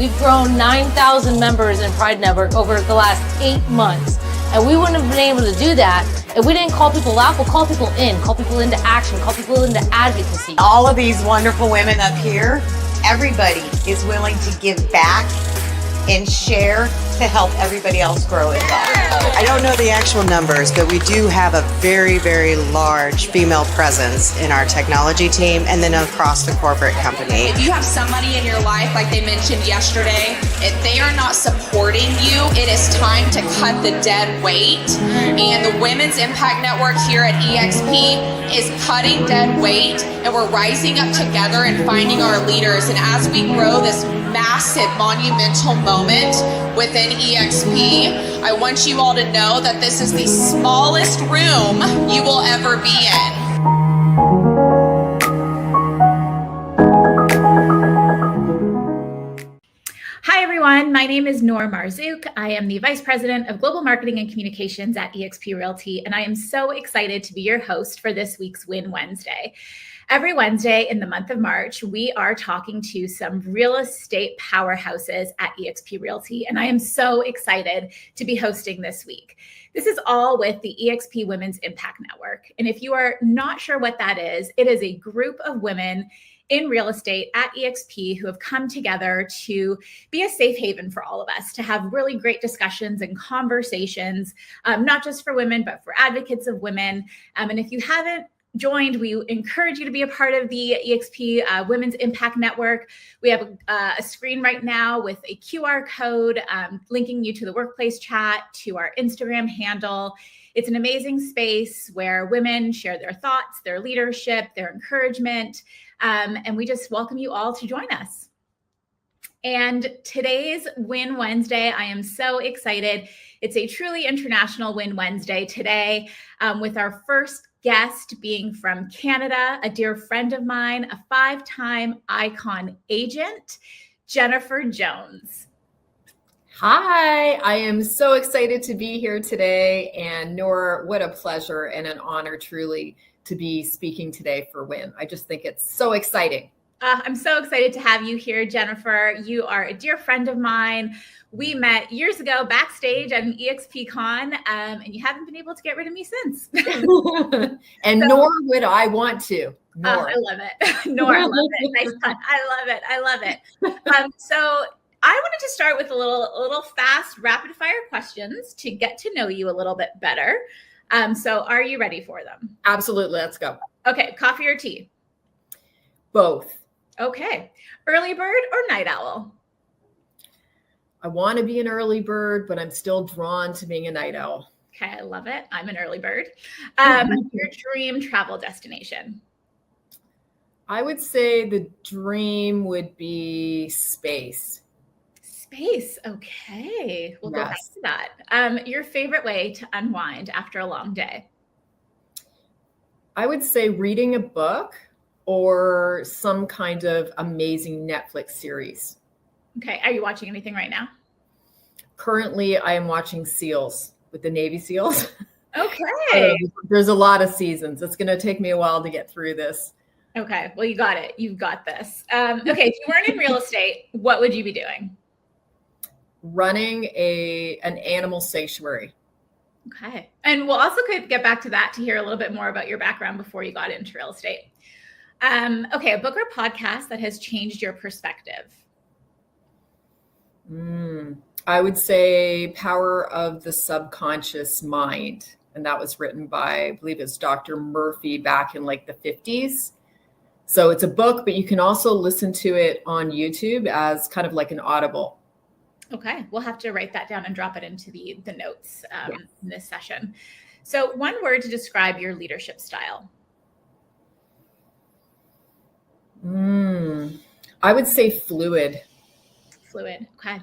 We've grown 9,000 members in Pride Network over the last 8 months. And we wouldn't have been able to do that if we didn't call people out. We'll call people into action, call people into advocacy. All of these wonderful women up here, everybody is willing to give back and share to help everybody else grow as well. I don't know the actual numbers, but we do have a very, very large female presence in our technology team and then across the corporate company. If you have somebody in your life, like they mentioned yesterday, if they are not supporting you, it is time to cut the dead weight. And the Women's Impact Network here at EXP is cutting dead weight, and we're rising up together and finding our leaders. And as we grow this massive, monumental moment within EXP, I want you all to know that this is the smallest room you will ever be in. Hi, everyone. My name is Noor Marzouk. I am the Vice President of Global Marketing and Communications at eXp Realty, and I am so excited to be your host for this week's Win Wednesday. Every Wednesday in the month of March, we are talking to some real estate powerhouses at eXp Realty, and I am so excited to be hosting this week. This is all with the eXp Women's Impact Network, and if you are not sure what that is, it is a group of women in real estate at eXp who have come together to be a safe haven for all of us, to have really great discussions and conversations, not just for women, but for advocates of women. And if you haven't joined, we encourage you to be a part of the eXp Women's Impact Network. We have a screen right now with a QR code linking you to the workplace chat, to our Instagram handle. It's an amazing space where women share their thoughts, their leadership, their encouragement, and we just welcome you all to join us. And today's Win Wednesday, I am so excited. It's a truly international Win Wednesday today, with our first guest being from Canada, a dear friend of mine, a 5-time icon agent, Jennifer Jones. Hi, I am so excited to be here today. And Nora, what a pleasure and an honor truly to be speaking today for WIN. I just think it's so exciting. I'm so excited to have you here, Jennifer. You are a dear friend of mine. We met years ago backstage at an EXP Con, and you haven't been able to get rid of me since. And nor would I want to. I love it. Nor, I love it. Nice cut. I love it. I love it. So I wanted to start with a little fast rapid fire questions to get to know you a little bit better. So are you ready for them? Absolutely. Let's go. Okay. Coffee or tea? Both. Okay. Early bird or night owl? I want to be an early bird, but I'm still drawn to being a night owl. Okay. I love it. I'm an early bird. Your dream travel destination? I would say the dream would be space. Space. Okay. We'll go back to that. Your favorite way to unwind after a long day? I would say reading a book or some kind of amazing Netflix series. Okay. Are you watching anything right now? Currently, I am watching SEALs with the Navy SEALs. Okay. There's a lot of seasons. It's going to take me a while to get through this. Okay. Well, you got it. You've got this. Okay. If you weren't in real estate, what would you be doing? Running an animal sanctuary. Okay. And we'll also could get back to that to hear a little bit more about your background before you got into real estate. Okay. A book or podcast that has changed your perspective? I would say Power of the Subconscious Mind. And that was written by, I believe it's Dr. Murphy back in like the 50s. So it's a book, but you can also listen to it on YouTube as kind of like an audible. Okay. We'll have to write that down and drop it into the notes in this session. So one word to describe your leadership style. I would say fluid. Fluid. Okay.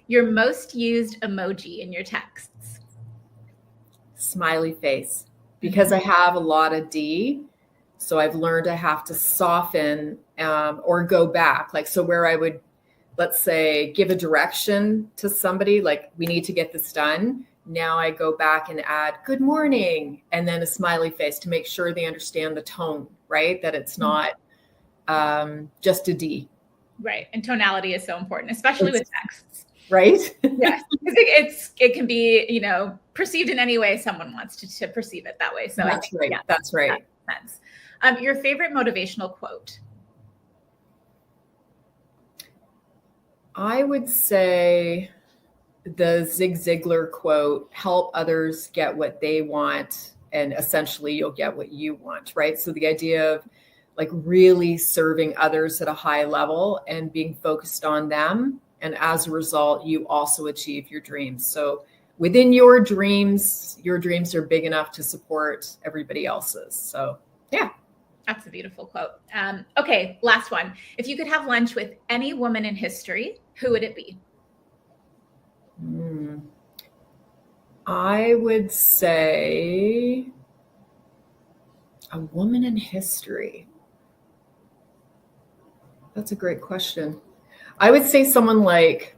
Your most used emoji in your texts. Smiley face. Because I have a lot of D, so I've learned I have to soften or go back. Like, so where I would, let's say, give a direction to somebody, like we need to get this done. Now I go back and add good morning and then a smiley face to make sure they understand the tone, right? That it's not just a D. Right. And tonality is so important, especially with texts. Right? Yes. It can be, perceived in any way someone wants to perceive it that way. So That's right. Yeah, that's right. That makes sense. Your favorite motivational quote? I would say the Zig Ziglar quote, help others get what they want, and essentially you'll get what you want, right? So the idea of like really serving others at a high level and being focused on them. And as a result, you also achieve your dreams. So within your dreams are big enough to support everybody else's. So yeah. That's a beautiful quote. Okay, last one. If you could have lunch with any woman in history, who would it be? I would say a woman in history. That's a great question. I would say someone like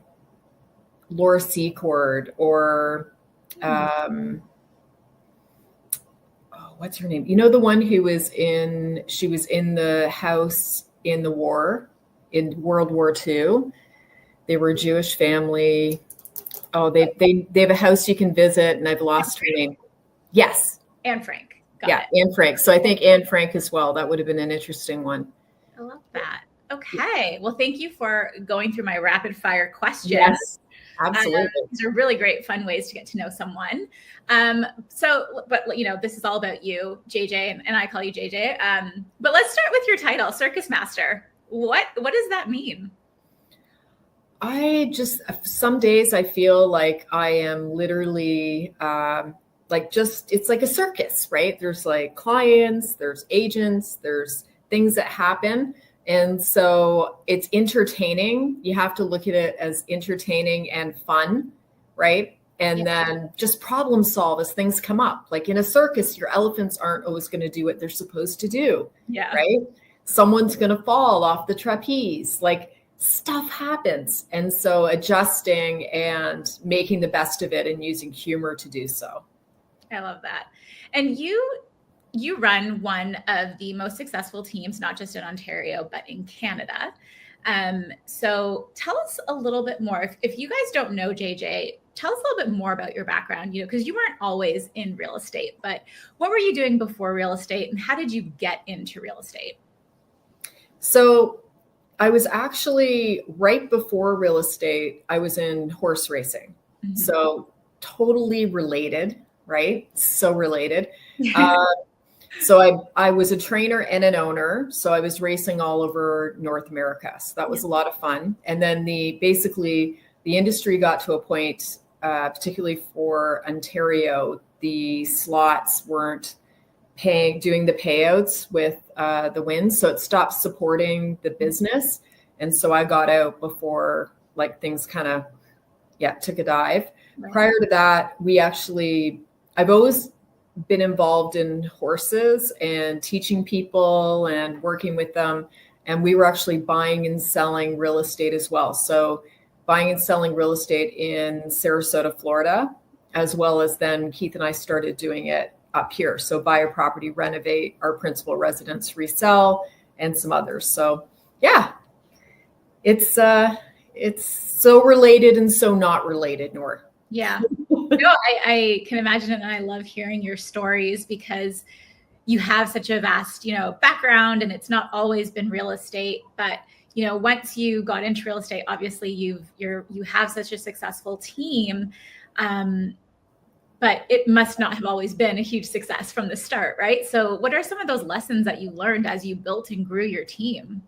Laura Secord or what's her name? The one who she was in the house in the war, in World War II. They were a Jewish family. Oh, they have a house you can visit, and I've lost her name. Yes. Anne Frank. Got it. Anne Frank. So I think Anne Frank as well. That would have been an interesting one. I love that. Okay. Well, thank you for going through my rapid fire questions. Yes, absolutely. These are really great, fun ways to get to know someone. But this is all about you, JJ, and I call you JJ. But let's start with your title, Circus Master. What does that mean? Some days I feel like I am literally it's like a circus, right? There's like clients, there's agents, there's things that happen. And so it's entertaining. You have to look at it as entertaining and fun, right? And then just problem solve as things come up. Like in a circus, your elephants aren't always going to do what they're supposed to do, right? Someone's going to fall off the trapeze. Like stuff happens. And so adjusting and making the best of it and using humor to do so. I love that. And you run one of the most successful teams, not just in Ontario, but in Canada. So tell us a little bit more. If you guys don't know JJ, tell us a little bit more about your background, because you weren't always in real estate, but what were you doing before real estate and how did you get into real estate? So I was actually right before real estate, I was in horse racing. Mm-hmm. So totally related, right? So related. So I was a trainer and an owner. So I was racing all over North America. So that was a lot of fun. And then the industry got to a point, particularly for Ontario, the slots weren't doing the payouts with the wins. So it stopped supporting the business. And so I got out before things kind of, took a dive. Right. Prior to that, I've always been involved in horses and teaching people and working with them. And we were actually buying and selling real estate as well. So buying and selling real estate in Sarasota, Florida, as well as then Keith and I started doing it up here. So buy a property, renovate, our principal residence, resell, and some others. So it's so related and so not related, Nor. Yeah. No, I can imagine it. And I love hearing your stories because you have such a vast, background, and it's not always been real estate, but once you got into real estate, obviously you have such a successful team, but it must not have always been a huge success from the start, right? So what are some of those lessons that you learned as you built and grew your team?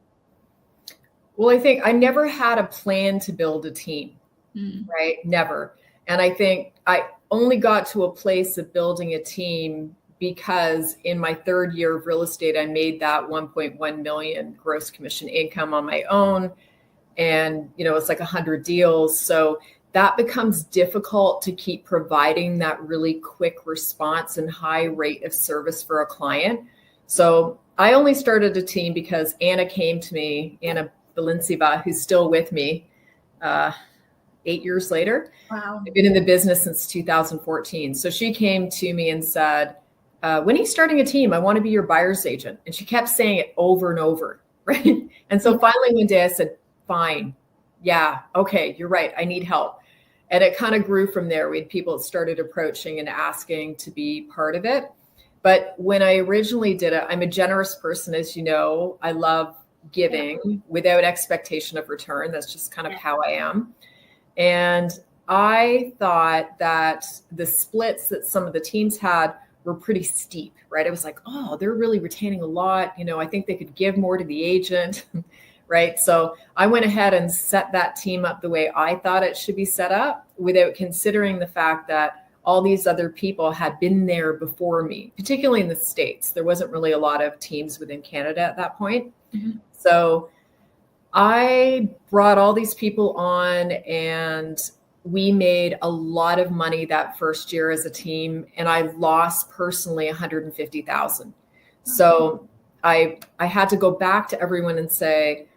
Well, I think I never had a plan to build a team, right? Never. And I think I only got to a place of building a team because in my third year of real estate, I made that 1.1 million gross commission income on my own. And, it's like 100 deals. So that becomes difficult to keep providing that really quick response and high rate of service for a client. So I only started a team because Anna came to me, Anna Valenciva, who's still with me, 8 years later. Wow. I've been in the business since 2014. So she came to me and said, when are you starting a team? I want to be your buyer's agent. And she kept saying it over and over, right? And so finally one day I said, fine. Yeah. Okay. You're right. I need help. And it kind of grew from there. We had people that started approaching and asking to be part of it. But when I originally did it, I'm a generous person, as you know. I love giving without expectation of return. That's just kind of how I am. And I thought that the splits that some of the teams had were pretty steep, right? I was like, oh, they're really retaining a lot. I think they could give more to the agent, right? So I went ahead and set that team up the way I thought it should be set up without considering the fact that all these other people had been there before me, particularly in the States. There wasn't really a lot of teams within Canada at that point. Mm-hmm. So I brought all these people on, and we made a lot of money that first year as a team, and I lost personally $150,000. So I had to go back to everyone and say,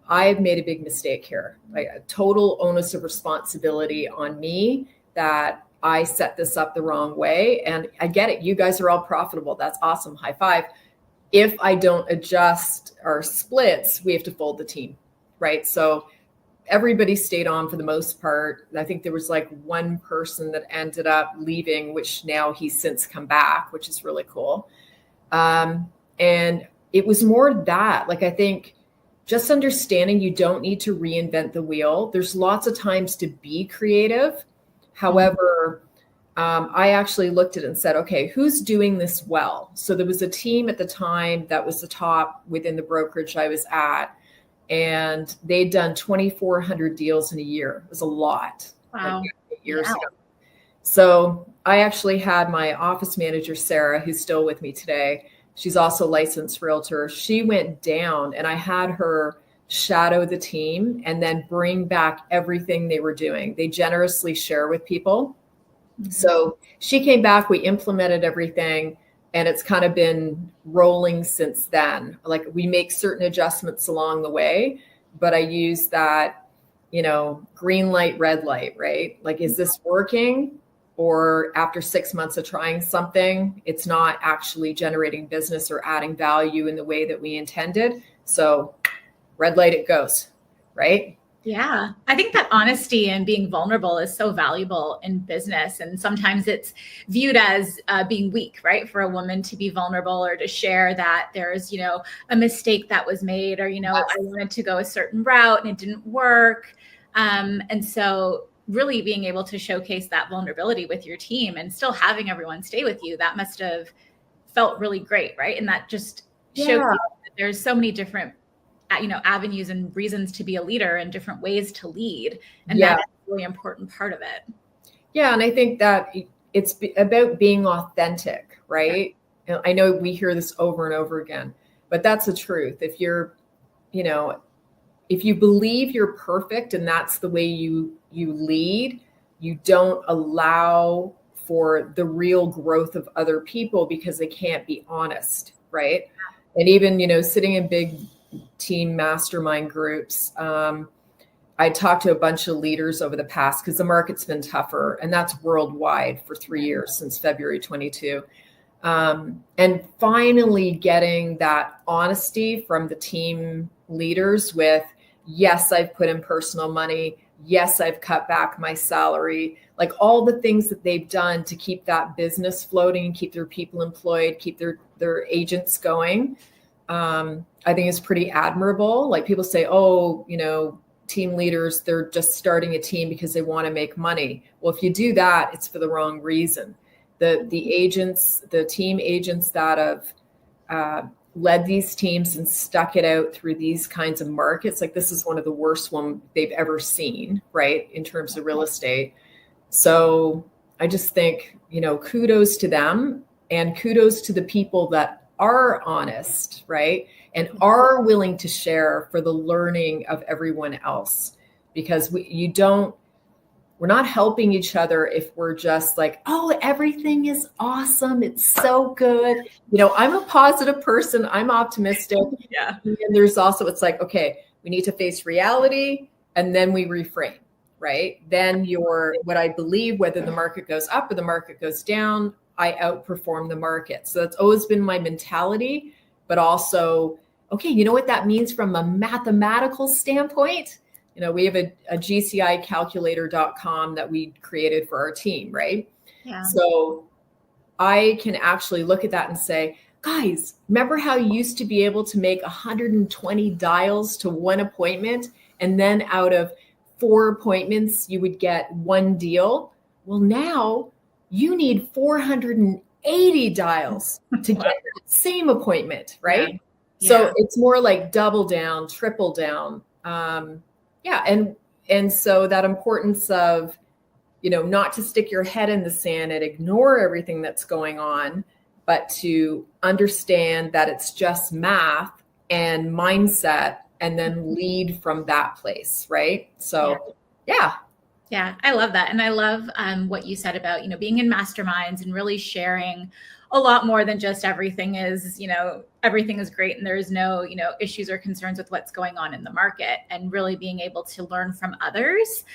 I've made a big mistake here. Like, a total onus of responsibility on me that I set this up the wrong way. And I get it. You guys are all profitable. That's awesome. High five. If I don't adjust our splits, we have to fold the team, right? So everybody stayed on for the most part. I think there was like one person that ended up leaving, which now he's since come back, which is really cool. And it was more that, like, I think just understanding you don't need to reinvent the wheel. There's lots of times to be creative. However, I actually looked at it and said, okay, who's doing this well? So there was a team at the time that was the top within the brokerage I was at, and they'd done 2,400 deals in a year. It was a lot. Wow. Like 8 years ago. So I actually had my office manager, Sarah, who's still with me today. She's also a licensed realtor. She went down, and I had her shadow the team and then bring back everything they were doing. They generously share with people. Mm-hmm. So she came back, we implemented everything, and it's kind of been rolling since then. Like, we make certain adjustments along the way, but I use that, green light, red light, right? Like, is this working? Or after 6 months of trying something, it's not actually generating business or adding value in the way that we intended. So red light it goes, right? Yeah. I think that honesty and being vulnerable is so valuable in business. And sometimes it's viewed as being weak, right? For a woman to be vulnerable or to share that there's, a mistake that was made, or, I wanted to go a certain route and it didn't work. And so really being able to showcase that vulnerability with your team and still having everyone stay with you, that must have felt really great, right? And that just showed that there's so many different avenues and reasons to be a leader and different ways to lead. And that's a really important part of it. Yeah. And I think that it's about being authentic, right? Yeah. I know we hear this over and over again, but that's the truth. If you're, if you believe you're perfect and that's the way you lead, you don't allow for the real growth of other people because they can't be honest, right? And even, sitting in big team mastermind groups, I talked to a bunch of leaders over the past, because the market's been tougher, and that's worldwide for 3 years since February 22. And finally getting that honesty from the team leaders with, yes, I've put in personal money. Yes, I've cut back my salary, like all the things that they've done to keep that business floating, keep their people employed, keep their agents going. I think is pretty admirable. Like, people say, oh, team leaders, they're just starting a team because they want to make money. Well, if you do that, it's for the wrong reason. The agents, the team agents that have led these teams and stuck it out through these kinds of markets, like, this is one of the worst one they've ever seen, right, in terms of real estate. So I just think, kudos to them, and kudos to the people that are honest, right, and are willing to share for the learning of everyone else, because we're not helping each other if we're just like, oh, everything is awesome, it's so good. I'm a positive person, I'm optimistic. Yeah. And there's also, it's like, okay, we need to face reality, and then we reframe, right? Then what I believe, whether the market goes up or the market goes down, I outperform the market. So that's always been my mentality, but also okay, you know what that means from a mathematical standpoint? We have a GCIcalculator.com that we created for our team, right? Yeah. So I can actually look at that and say, guys, remember how you used to be able to make 120 dials to one appointment, and then out of 4 appointments, you would get 1 deal? Well, now you need 480 dials to get the same appointment, right? Yeah. So it's more like double down, triple down. And so that importance of, not to stick your head in the sand and ignore everything that's going on, but to understand that it's just math and mindset, and then lead from that place, right? So, yeah. Yeah, I love that. And I love what you said about, being in masterminds and really sharing a lot more than just everything is great and there's no, issues or concerns with what's going on in the market, and really being able to learn from others.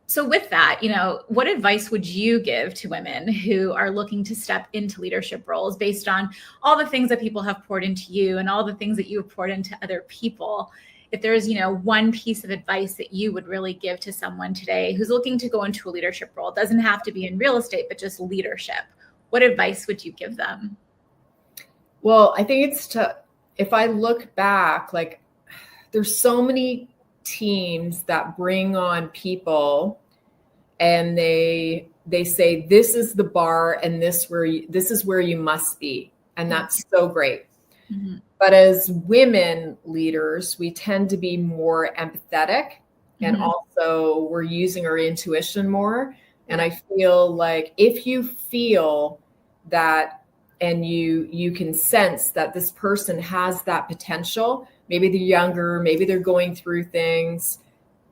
So with that, what advice would you give to women who are looking to step into leadership roles based on all the things that people have poured into you and all the things that you have poured into other people? If there's, one piece of advice that you would really give to someone today who's looking to go into a leadership role, it doesn't have to be in real estate, but just leadership, what advice would you give them? Well, I think if I look back, like, there's so many teams that bring on people and they say, this is the bar and this is where you must be. And that's so great. Mm-hmm. But as women leaders, we tend to be more empathetic, and also we're using our intuition more. And I feel like if you feel that and you can sense that this person has that potential, maybe they're younger, maybe they're going through things,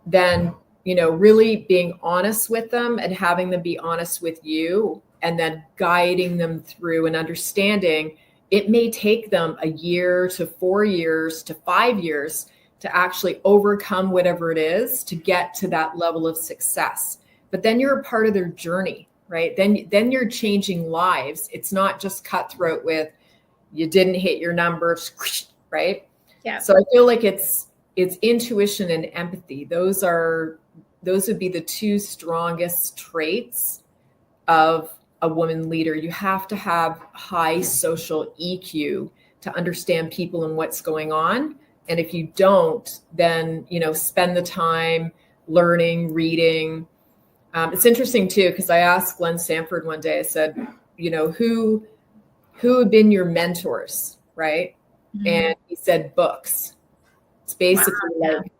then, really being honest with them and having them be honest with you, and then guiding them through and understanding it may take them a year to 4 years to 5 years to actually overcome whatever it is to get to that level of success. But then you're a part of their journey, right? Then you're changing lives. It's not just cutthroat with you didn't hit your numbers, right? Yeah. So I feel like it's intuition and empathy. Those would be the 2 strongest traits of a woman leader. You have to have high social EQ to understand people and what's going on. And if you don't, then, spend the time learning, reading. It's interesting too, because I asked Glenn Sanford one day, I said, who have been your mentors, right? Mm-hmm. And he said, books. It's basically like,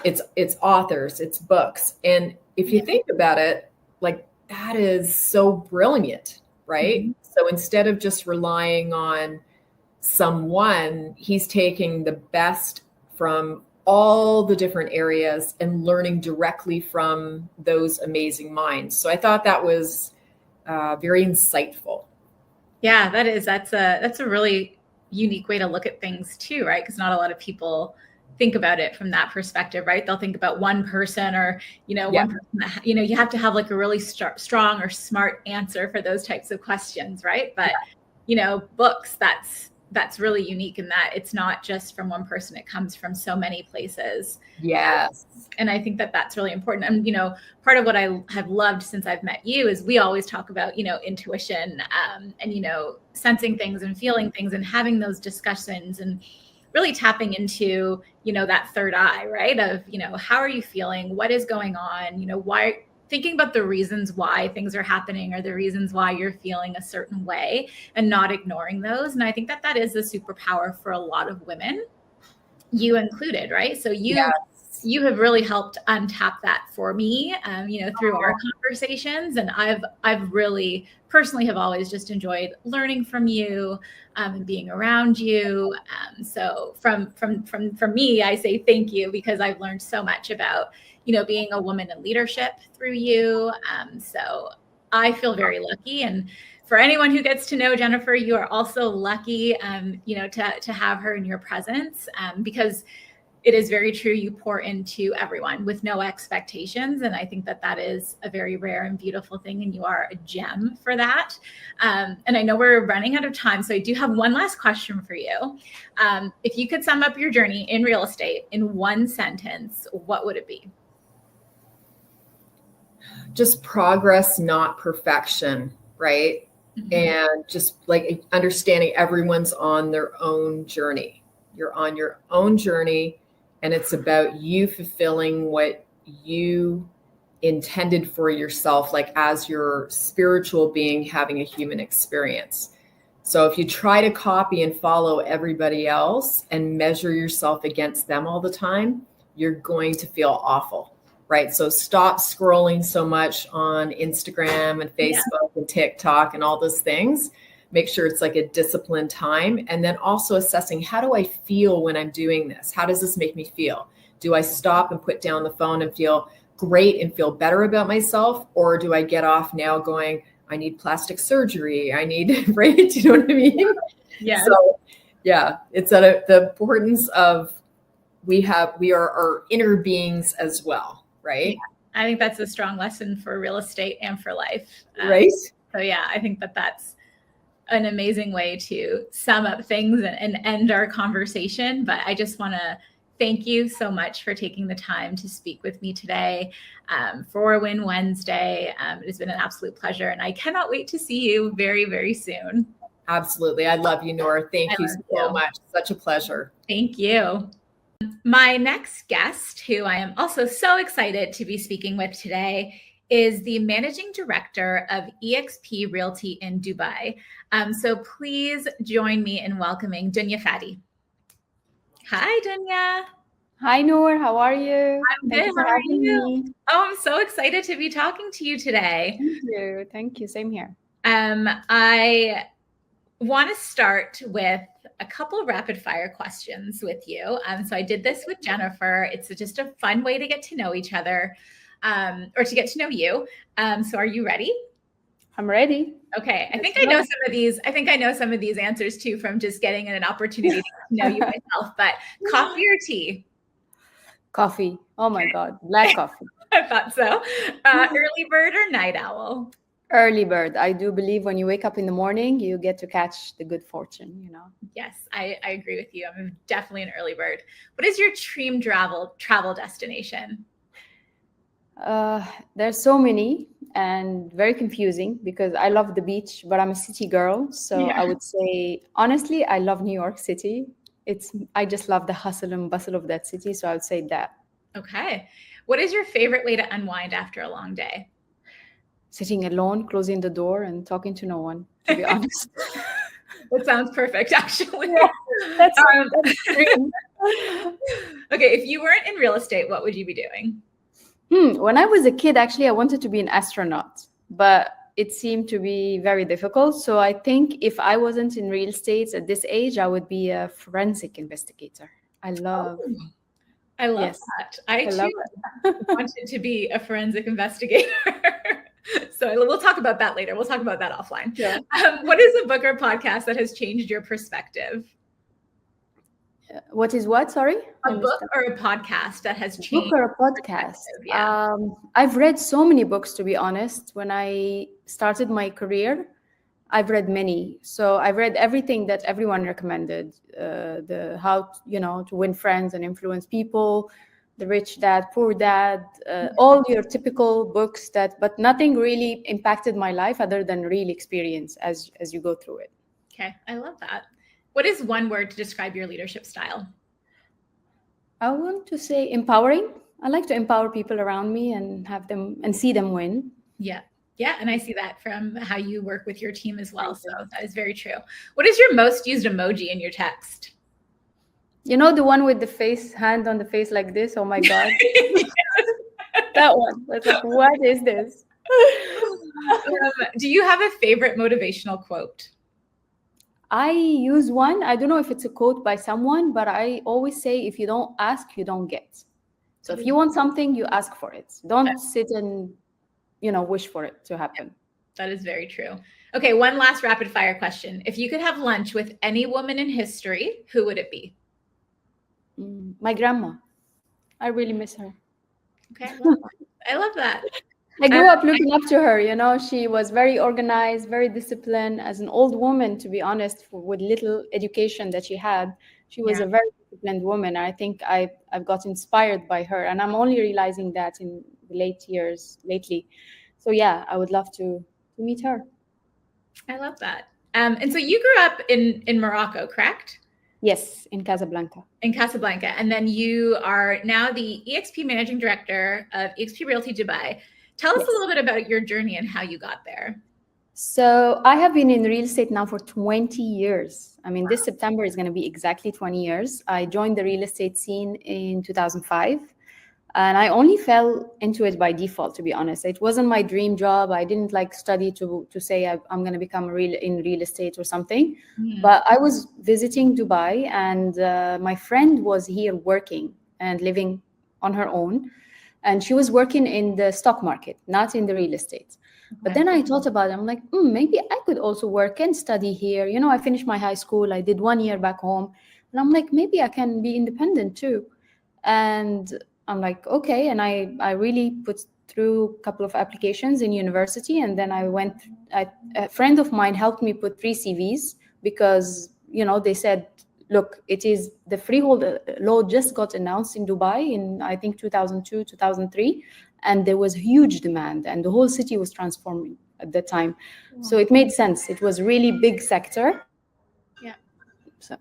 it's authors, it's books. And if you think about it, like, that is so brilliant, right? Mm-hmm. So instead of just relying on someone, he's taking the best from all the different areas and learning directly from those amazing minds. So I thought that was very insightful. Yeah, that's a really unique way to look at things too, right? Because not a lot of people think about it from that perspective, right? They'll think about one person or, one person that, you have to have like a really strong or smart answer for those types of questions, right? But, books, that's really unique in that it's not just from one person, it comes from so many places. Yes. And I think that that's really important. And, part of what I have loved since I've met you is we always talk about, intuition and, sensing things and feeling things and having those discussions and really tapping into, that third eye, right? Of, how are you feeling? What is going on? Why, thinking about the reasons why things are happening or the reasons why you're feeling a certain way and not ignoring those. And I think that that is a superpower for a lot of women, you included, right? So you have really helped untap that for me, through our conversations. And I've really personally have always just enjoyed learning from you and being around you. So from me, I say thank you, because I've learned so much about, being a woman in leadership through you. So I feel very lucky. And for anyone who gets to know Jennifer, you are also lucky, to have her in your presence, because it is very true. You pour into everyone with no expectations. And I think that that is a very rare and beautiful thing. And you are a gem for that. And I know we're running out of time. So I do have one last question for you. If you could sum up your journey in real estate in one sentence, what would it be? Just progress, not perfection, right? Mm-hmm. And just like understanding everyone's on their own journey. You're on your own journey, and it's about you fulfilling what you intended for yourself, like as your spiritual being having a human experience. So if you try to copy and follow everybody else and measure yourself against them all the time, you're going to feel awful, right? So stop scrolling so much on Instagram and Facebook and TikTok and all those things. Make sure it's like a disciplined time. And then also assessing, how do I feel when I'm doing this? How does this make me feel? Do I stop and put down the phone and feel great and feel better about myself? Or do I get off now going, I need plastic surgery. I need, right? Do you know what I mean? Yeah. So yeah, it's the importance of we are our inner beings as well, right? Yeah. I think that's a strong lesson for real estate and for life. Right. So yeah, I think that that's an amazing way to sum up things and end our conversation. But I just want to thank you so much for taking the time to speak with me today for Win Wednesday. It has been an absolute pleasure, and I cannot wait to see you very, very soon. Absolutely. I love you, Nora. Thank you so much. Such a pleasure. Thank you. My next guest, who I am also so excited to be speaking with today, is the managing director of EXP Realty in Dubai. So please join me in welcoming Dunya Fadi. Hi, Dunya. Hi, Noor. How are you? I'm good. How are you? Oh, I'm so excited to be talking to you today. Thank you. Thank you. Same here. I want to start with a couple of rapid fire questions with you. So I did this with Jennifer. It's just a fun way to get to know each other, or to get to know you. So are you ready? I'm ready. Okay. I think I know some of these. I think I know some of these answers too from just getting an opportunity to know you myself. But coffee or tea? Coffee. Oh my God. Black coffee. I thought so. Early bird or night owl? Early bird. I do believe when you wake up in the morning, you get to catch the good fortune, you know? Yes, I agree with you. I'm definitely an early bird. What is your dream travel destination? There's so many and very confusing because I love the beach, but I'm a city girl. So I would say, honestly, I love New York City. I just love the hustle and bustle of that city. So I would say that. Okay. What is your favorite way to unwind after a long day? Sitting alone, closing the door and talking to no one, to be honest. That sounds perfect, actually. Yeah, that's dream. Okay. If you weren't in real estate, what would you be doing? When I was a kid, actually, I wanted to be an astronaut, but it seemed to be very difficult. So I think if I wasn't in real estate at this age, I would be a forensic investigator. I love that. I too wanted to be a forensic investigator. So we'll talk about that later. We'll talk about that offline. Yeah. What is a book or podcast that has changed your perspective? What is what? Sorry? A book or a podcast that has changed. A book or a podcast? Yeah. I've read so many books, to be honest. When I started my career, I've read many. So I've read everything that everyone recommended. How to win friends and influence people, The Rich Dad, Poor Dad, all your typical books but nothing really impacted my life other than real experience as you go through it. Okay, I love that. What is one word to describe your leadership style? I want to say empowering. I like to empower people around me and have them and see them win. Yeah. Yeah. And I see that from how you work with your team as well. So that is very true. What is your most used emoji in your text? You know, the one with the face, hand on the face like this. Oh my God. That one. That's like, what is this? Do you have a favorite motivational quote? I use one. I don't know if it's a quote by someone, but I always say, if you don't ask, you don't get. So if you want something, you ask for it. Don't sit and, wish for it to happen. That is very true. Okay, one last rapid fire question. If you could have lunch with any woman in history, who would it be? My grandma. I really miss her. Okay. I love that. I grew up looking up to her. You know, she was very organized, very disciplined. As an old woman, to be honest, with little education that she had, she was a very disciplined woman. I think I've got inspired by her, and I'm only realizing that in the late years lately. So yeah, I would love to meet her. I love that. And so you grew up in Morocco, correct? Yes, in Casablanca. In Casablanca. And then you are now the EXP Managing Director of EXP Realty Dubai. Tell us a little bit about your journey and how you got there. So I have been in real estate now for 20 years. I mean, this September is going to be exactly 20 years. I joined the real estate scene in 2005. And I only fell into it by default, to be honest. It wasn't my dream job. I didn't like study to say I'm going to become in real estate or something. But I was visiting Dubai, and my friend was here working and living on her own. And she was working in the stock market, not in the real estate. But then I thought about it. I'm like, maybe I could also work and study here. You know, I finished my high school. I did 1 year back home. And I'm like, maybe I can be independent too. And I'm like, okay. And I really put through a couple of applications in university. And then a friend of mine helped me put 3 CVs because, you know, they said, look, the freehold law just got announced in Dubai in, I think, 2002, 2003. And there was huge demand and the whole city was transforming at that time. So it made sense. It was really big sector. Yeah. So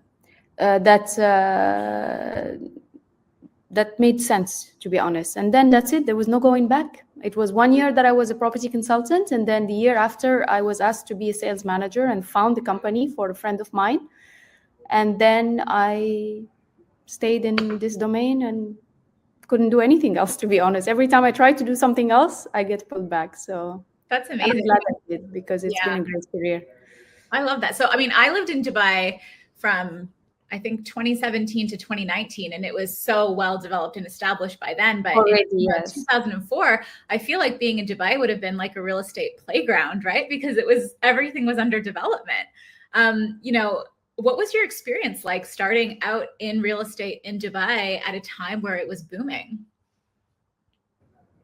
that made sense, to be honest. And then that's it. There was no going back. It was 1 year that I was a property consultant. And then the year after, I was asked to be a sales manager and found the company for a friend of mine. And then I stayed in this domain and couldn't do anything else, to be honest. Every time I try to do something else, I get pulled back. So that's amazing. I'm glad I did because it's been a great career. I love that. So, I mean, I lived in Dubai from, I think, 2017 to 2019, and it was so well developed and established by then. But already, in 2004, I feel like being in Dubai would have been like a real estate playground, right? Because everything was under development. You know, what was your experience like starting out in real estate in Dubai at a time where it was booming?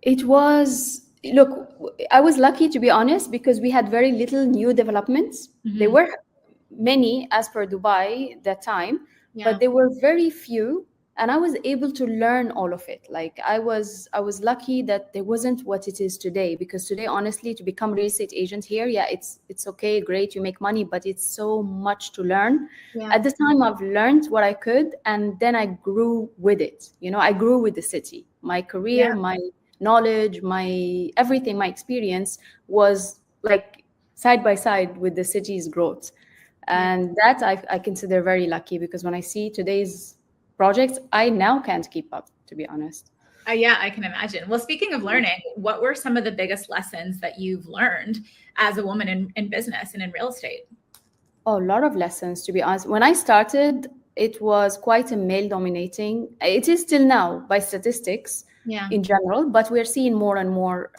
It was, look, I was lucky, to be honest, because we had very little new developments. There were many as per Dubai that time, but there were very few. And I was able to learn all of it. Like I was lucky that there wasn't what it is today, because today, honestly, to become a real estate agent here, it's okay, great, you make money, but it's so much to learn. At the time, I've learned what I could, and then I grew with it. You know, I grew with the city. My career, my knowledge, my everything, my experience was like side by side with the city's growth. And that I consider very lucky, because when I see today's projects, I now can't keep up, to be honest. Yeah, I can imagine. Well, speaking of learning, what were some of the biggest lessons that you've learned as a woman in business and in real estate? Oh, a lot of lessons, to be honest. When I started, it was quite a male dominating. It is still now by statistics in general, but we're seeing more and more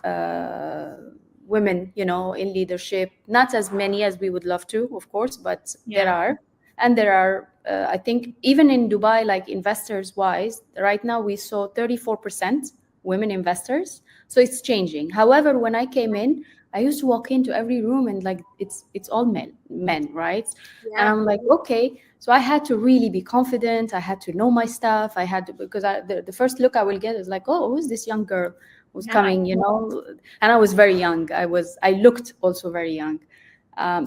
women, you know, in leadership. Not as many as we would love to, of course, but there are. And there are, I think, even in Dubai, like investors wise, right now we saw 34% women investors. So it's changing. However, when I came in, I used to walk into every room and like, it's all men, right? And I'm like, okay. So I had to really be confident. I had to know my stuff. I had to, because the first look I will get is like, oh, who's this young girl who's coming, you know? And I was very young. I looked also very young.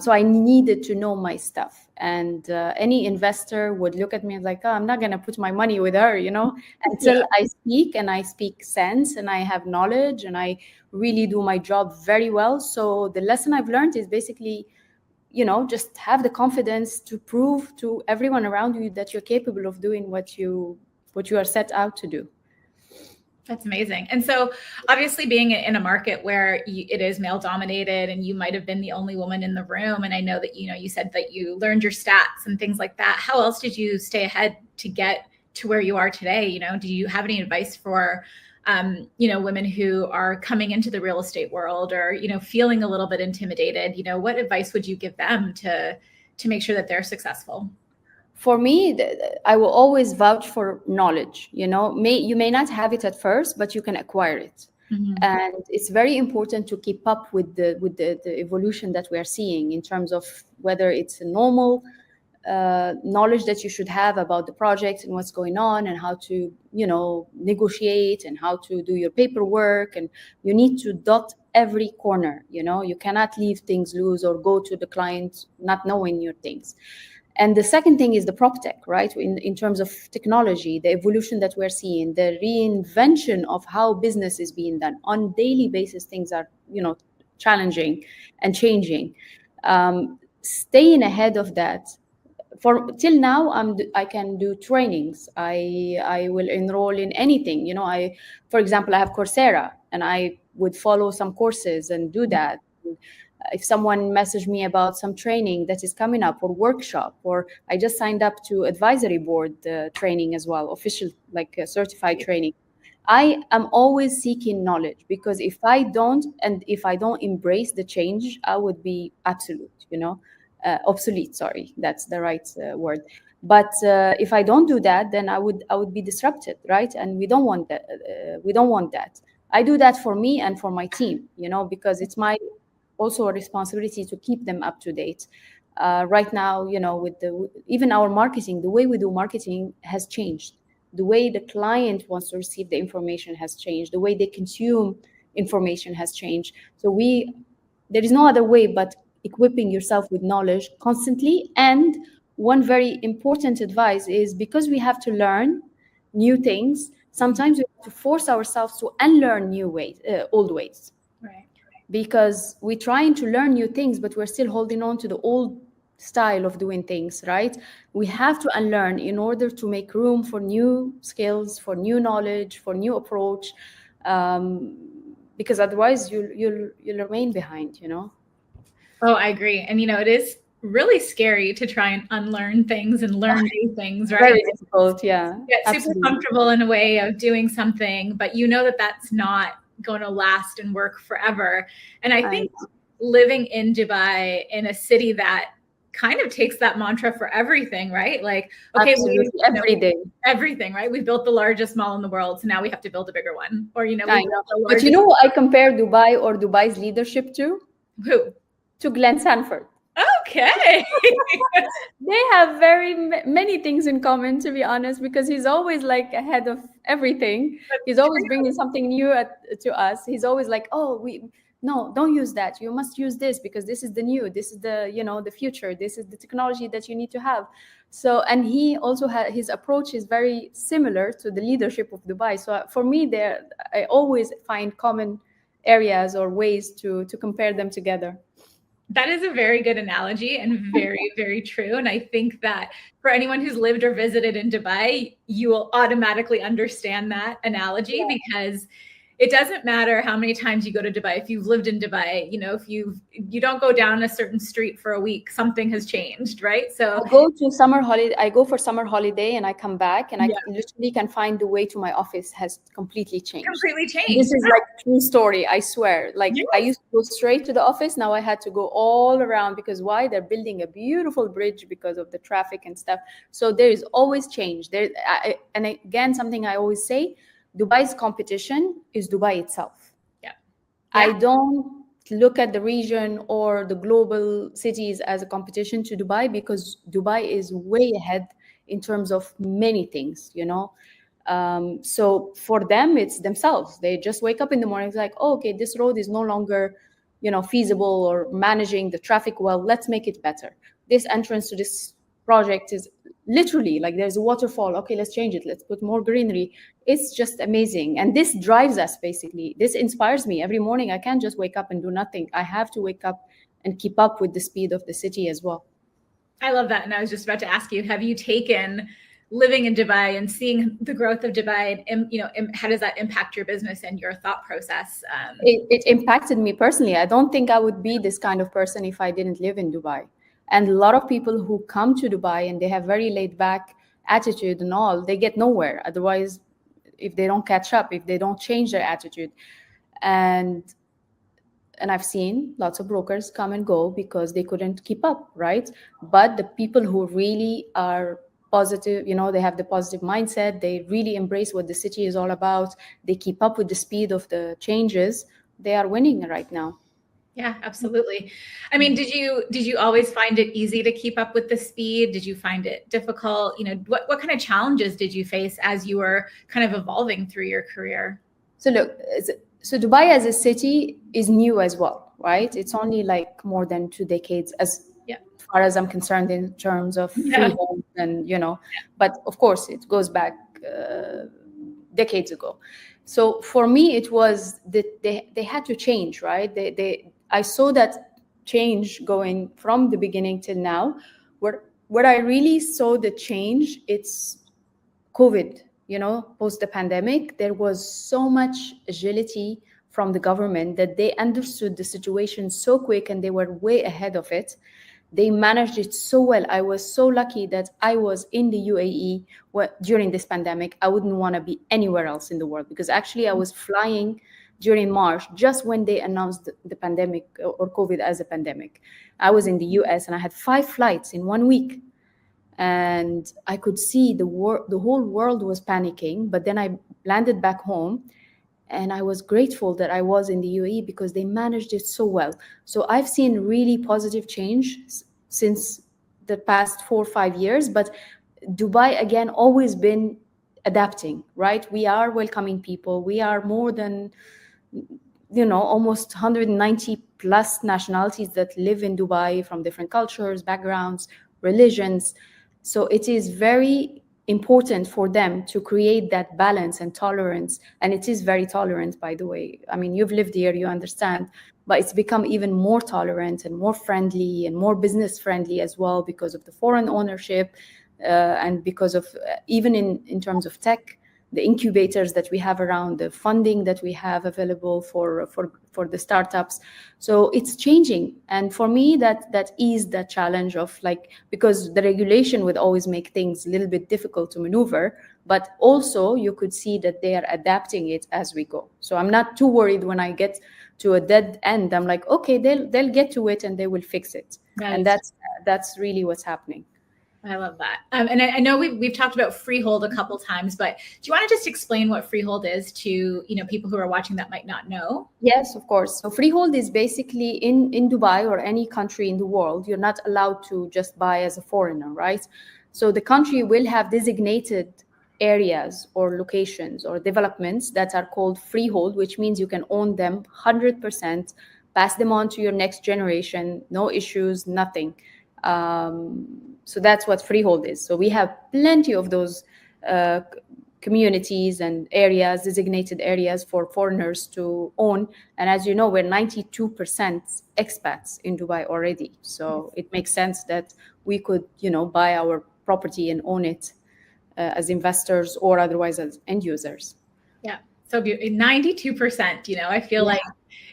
So I needed to know my stuff. And any investor would look at me and like, oh, I'm not going to put my money with her, you know, until I speak, and I speak sense, and I have knowledge, and I really do my job very well. So the lesson I've learned is basically, you know, just have the confidence to prove to everyone around you that you're capable of doing what you are set out to do. That's amazing. And so obviously being in a market where it is male dominated, and you might have been the only woman in the room. And I know that, you know, you said that you learned your stats and things like that. How else did you stay ahead to get to where you are today? You know, do you have any advice for, you know, women who are coming into the real estate world, or, you know, feeling a little bit intimidated? You know, what advice would you give them to make sure that they're successful? For me, I will always vouch for knowledge. You may not have it at first, but you can acquire it. And it's very important to keep up with the evolution that we are seeing in terms of whether it's a normal knowledge that you should have about the project and what's going on and how to negotiate and how to do your paperwork, and you need to dot every corner. You cannot leave things loose or go to the client not knowing your things. And the second thing is the prop tech, right? In terms of technology, the evolution that we're seeing, the reinvention of how business is being done on daily basis. Things are challenging and changing. Staying ahead of that. Till now, I can do trainings. I will enroll in anything. For example, I have Coursera, and I would follow some courses and do that. If someone messaged me about some training that is coming up or workshop, or I just signed up to advisory board training as well, official, like certified training. I am always seeking knowledge, because if I don't embrace the change, I would be obsolete. Sorry, that's the right word. But if I don't do that, then I would be disrupted, right? And we don't want that. I do that for me and for my team, because it's my also a responsibility to keep them up to date. Right now, with even our marketing, the way we do marketing has changed. The way the client wants to receive the information has changed. The way they consume information has changed. So there is no other way but equipping yourself with knowledge constantly. And one very important advice is, because we have to learn new things, sometimes we have to force ourselves to unlearn old ways. Right. Because we're trying to learn new things, but we're still holding on to the old style of doing things, right? We have to unlearn in order to make room for new skills, for new knowledge, for new approach, because otherwise you'll remain behind, Oh, I agree. And, it is really scary to try and unlearn things and learn new things, right? Very difficult, yeah. Get super Absolutely. comfortable in a way of doing something, but that's not going to last and work forever. And I think living in Dubai, in a city that kind of takes that mantra for everything, right? Like, okay, every day, everything, right? We built the largest mall in the world, so now we have to build a bigger one. Or, but I compare Dubai or Dubai's leadership to? Who? To Glenn Sanford. Okay. They have very many things in common, to be honest, because he's always like ahead of everything. He's always bringing something new to us. He's always like, no, don't use that. You must use this, because this is the new, this is the, the future. This is the technology that you need to have. So, and he also his approach is very similar to the leadership of Dubai. So for me, I always find common areas or ways to compare them together. That is a very good analogy and very, very true. And I think that for anyone who's lived or visited in Dubai, you will automatically understand that analogy, because it doesn't matter how many times you go to Dubai. If you've lived in Dubai, if you don't go down a certain street for a week, something has changed, right? So I go for summer holiday and I come back, and I literally can find the way to my office has completely changed. This is like a true story, I swear. Like I used to go straight to the office. Now I had to go all around, because why? They're building a beautiful bridge because of the traffic and stuff. So there is always change. And again, something I always say, Dubai's competition is Dubai itself. I don't look at the region or the global cities as a competition to Dubai, because Dubai is way ahead in terms of many things, so for them, it's themselves. They just wake up in the morning, it's like, okay, this road is no longer, feasible or managing the traffic well. Let's make it better. This entrance to this project is literally like, there's a waterfall. Okay, let's change it. Let's put more greenery. It's just amazing. And this drives us, basically. This inspires me. Every morning, I can't just wake up and do nothing. I have to wake up and keep up with the speed of the city as well. I love that. And I was just about to ask you, have you taken living in Dubai and seeing the growth of Dubai, and how does that impact your business and your thought process? It impacted me personally. I don't think I would be this kind of person if I didn't live in Dubai. And a lot of people who come to Dubai and they have very laid back attitude and all, they get nowhere. Otherwise, if they don't catch up, if they don't change their attitude. And I've seen lots of brokers come and go because they couldn't keep up, right? But the people who really are positive, they have the positive mindset. They really embrace what the city is all about. They keep up with the speed of the changes. They are winning right now. Yeah, absolutely. I mean, did you always find it easy to keep up with the speed? Did you find it difficult? What kind of challenges did you face as you were kind of evolving through your career? So look, so Dubai as a city is new as well, right? It's only like more than 2 decades as far as I'm concerned in terms of freehold and, but of course it goes back decades ago. So for me, it was that they had to change, right? I saw that change going from the beginning till now. Where I really saw the change, it's COVID, post the pandemic. There was so much agility from the government that they understood the situation so quick and they were way ahead of it. They managed it so well. I was so lucky that I was in the UAE during this pandemic. I wouldn't want to be anywhere else in the world, because actually I was flying during March, just when they announced the pandemic or COVID as a pandemic. I was in the US and I had 5 flights in 1 week. And I could see the whole world was panicking. But then I landed back home, and I was grateful that I was in the UAE because they managed it so well. So I've seen really positive change since the past 4 or 5 years. But Dubai, again, always been adapting, right? We are welcoming people. We are more than, almost 190 plus nationalities that live in Dubai from different cultures, backgrounds, religions. So it is very important for them to create that balance and tolerance. And it is very tolerant, by the way. I mean, you've lived here, you understand, but it's become even more tolerant and more friendly and more business friendly as well, because of the foreign ownership and because of even in terms of tech, the incubators that we have around, the funding that we have available for the startups. So it's changing. And for me, that eased that challenge of because the regulation would always make things a little bit difficult to maneuver, but also you could see that they are adapting it as we go. So I'm not too worried when I get to a dead end. I'm like, okay, they'll get to it and they will fix it. Nice. And that's really what's happening. I love that. And I know we've talked about freehold a couple times, but do you want to just explain what freehold is to people who are watching that might not know? Yes, of course. So freehold is basically in Dubai or any country in the world, you're not allowed to just buy as a foreigner, right? So the country will have designated areas or locations or developments that are called freehold, which means you can own them 100%, pass them on to your next generation, no issues, nothing. So that's what freehold is. So we have plenty of those communities and areas, designated areas for foreigners to own. And as you know, we're 92% expats in Dubai already. So it makes sense that we could, buy our property and own it as investors or otherwise as end users. Yeah. So 92%, I feel like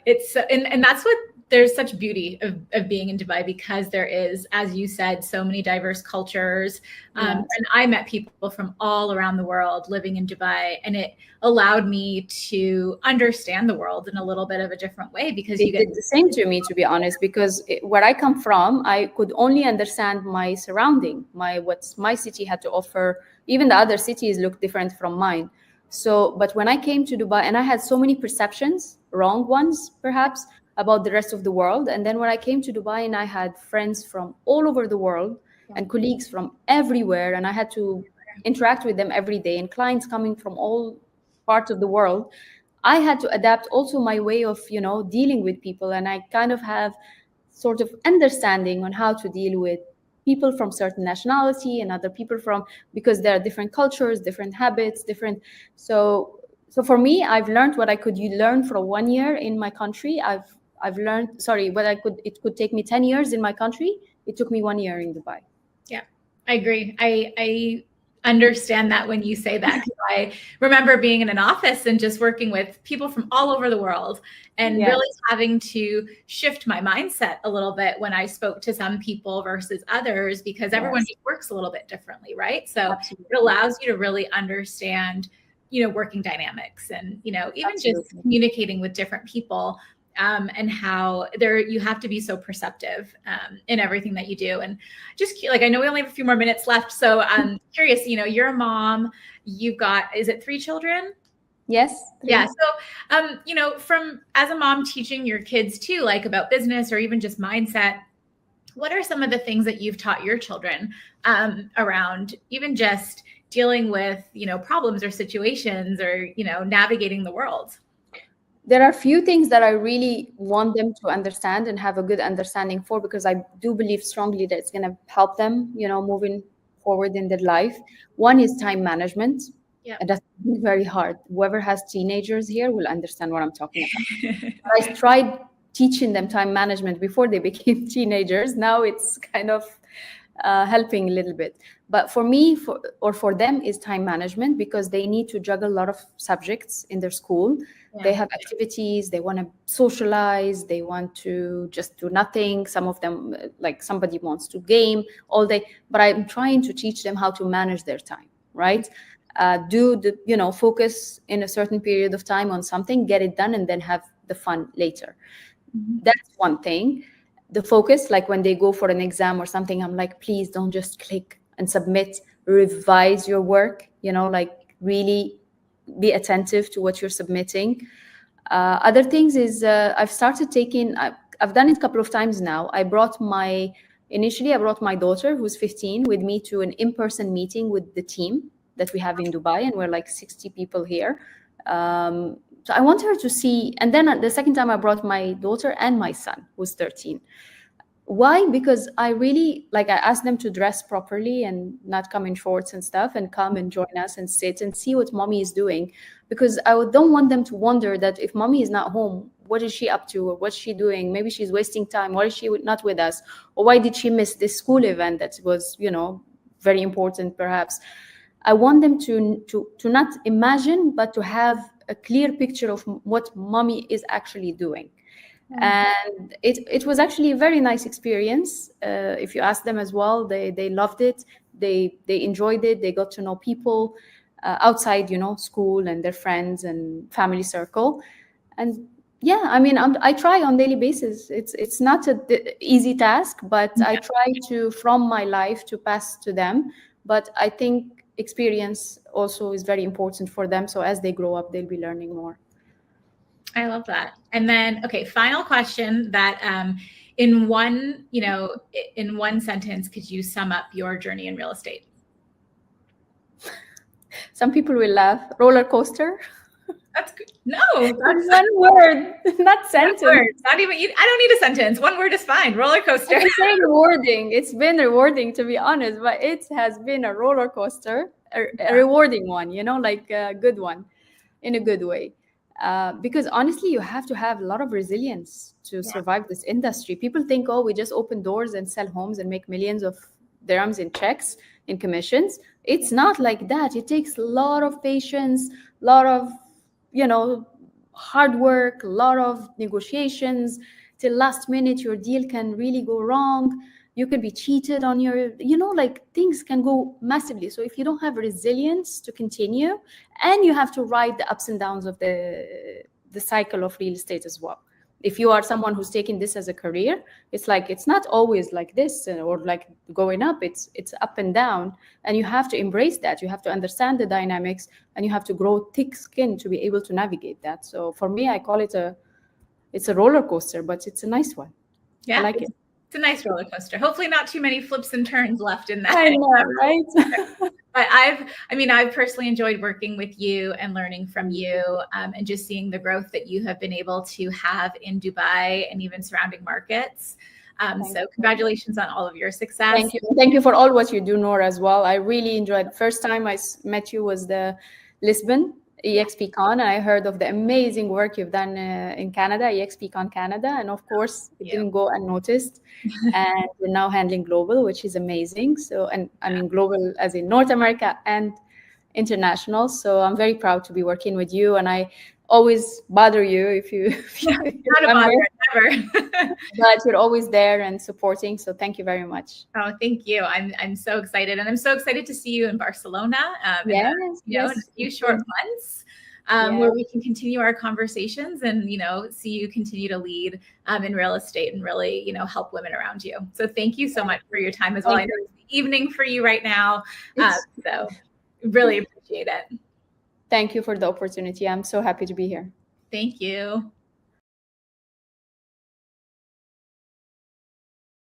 it's, and that's what, there's such beauty of being in Dubai, because there is, as you said, so many diverse cultures. And I met people from all around the world living in Dubai, and it allowed me to understand the world in a little bit of a different way, because it did the same to me, to be honest, because where I come from, I could only understand my surrounding, what my city had to offer. Even the other cities look different from mine. So, but when I came to Dubai, and I had so many perceptions, wrong ones perhaps, about the rest of the world. And then when I came to Dubai, and I had friends from all over the world and colleagues from everywhere, and I had to interact with them every day, and clients coming from all parts of the world, I had to adapt also my way of, dealing with people. And I kind of have sort of understanding on how to deal with people from certain nationality and other people because there are different cultures, different habits, different. So for me, I've learned what I could learn for 1 year in my country. I've learned, it could take me 10 years in my country. It took me 1 year in Dubai. Yeah, I agree. I understand that when you say that, 'cause I remember being in an office and just working with people from all over the world, and really having to shift my mindset a little bit when I spoke to some people versus others, because everyone just works a little bit differently, right? So it allows you to really understand, working dynamics and, even just communicating with different people. and how you have to be so perceptive in everything that you do. And just like, I know we only have a few more minutes left. So I'm curious, you're a mom, you've got, is it 3 children? Yes. 3. Yeah. So, from as a mom teaching your kids too, like about business or even just mindset, what are some of the things that you've taught your children around even just dealing with, problems or situations or, navigating the world? There are a few things that I really want them to understand and have a good understanding for, because I do believe strongly that it's going to help them, moving forward in their life. One is time management. Yeah. And that's very hard. Whoever has teenagers here will understand what I'm talking about. I tried teaching them time management before they became teenagers. Now it's kind of helping a little bit. But for me, for them, is time management, because they need to juggle a lot of subjects in their school. Yeah. They have activities, they want to socialize, they want to just do nothing. Some of them, like somebody wants to game all day. But I'm trying to teach them how to manage their time, right? Focus in a certain period of time on something, get it done, and then have the fun later. Mm-hmm. That's one thing. The focus, like when they go for an exam or something, I'm like, please don't just click and submit, revise your work, really be attentive to what you're submitting. Other things is I've started taking, I've done it a couple of times now. Initially I brought my daughter, who's 15, with me to an in-person meeting with the team that we have in Dubai, and we're like 60 people here. So I want her to see, and then the second time I brought my daughter and my son, who's 13. Why? Because I really, I asked them to dress properly and not come in shorts and stuff, and come and join us and sit and see what mommy is doing. Because I don't want them to wonder that if mommy is not home, what is she up to, or what's she doing? Maybe she's wasting time. Why is she not with us? Or why did she miss this school event that was, very important perhaps? I want them to not imagine, but to have a clear picture of what mommy is actually doing. Mm-hmm. And it was actually a very nice experience. If you ask them as well, they loved it. They enjoyed it. They got to know people outside, school and their friends and family circle. And yeah, I mean, I try on daily basis. It's not an easy task, but I try to, from my life, to pass to them. But I think experience also is very important for them. So as they grow up, they'll be learning more. I love that. And then, okay, final question that in one sentence, could you sum up your journey in real estate? Some people will laugh. Roller coaster. That's good. No, that's one word, not sentence. Not even. I don't need a sentence. One word is fine. Roller coaster. I'm saying rewarding. It's been rewarding, to be honest, but it has been a roller coaster, a rewarding one. Like a good one, in a good way. Because honestly, you have to have a lot of resilience to survive this industry. People think, oh, we just open doors and sell homes and make millions of dirhams in checks, in commissions. It's not like that. It takes a lot of patience, a lot of hard work, a lot of negotiations. Till last minute, your deal can really go wrong. You can be cheated on your, things can go massively. So if you don't have resilience to continue, and you have to ride the ups and downs of the cycle of real estate as well. If you are someone who's taking this as a career, it's not always like this or like going up. It's up and down, and you have to embrace that. You have to understand the dynamics, and you have to grow thick skin to be able to navigate that. So for me, I call it it's a roller coaster, but it's a nice one. Yeah, I like it. It's a nice roller coaster. Hopefully not too many flips and turns left in that. I know, right? But I've personally enjoyed working with you and learning from you, and just seeing the growth that you have been able to have in Dubai and even surrounding markets. So congratulations on all of your success. Thank you. Thank you for all what you do, Nora, as well. I really enjoyed it. First time I met you was the Lisbon EXPCon, and I heard of the amazing work you've done in Canada, EXPCon Canada, and of course it didn't go unnoticed. And we're now handling global, which is amazing. So, and I mean global as in North America and international. So I'm very proud to be working with you, and I always bother you if you not a bother, never. But you're always there and supporting. So thank you very much. Oh, thank you. I'm so excited, and I'm so excited to see you in Barcelona. In a few short months. where we can continue our conversations and, see you continue to lead in real estate and really, help women around you. So thank you so much for your time as well. I know it's the evening for you right now. So really appreciate it. Thank you for the opportunity. I'm so happy to be here. Thank you.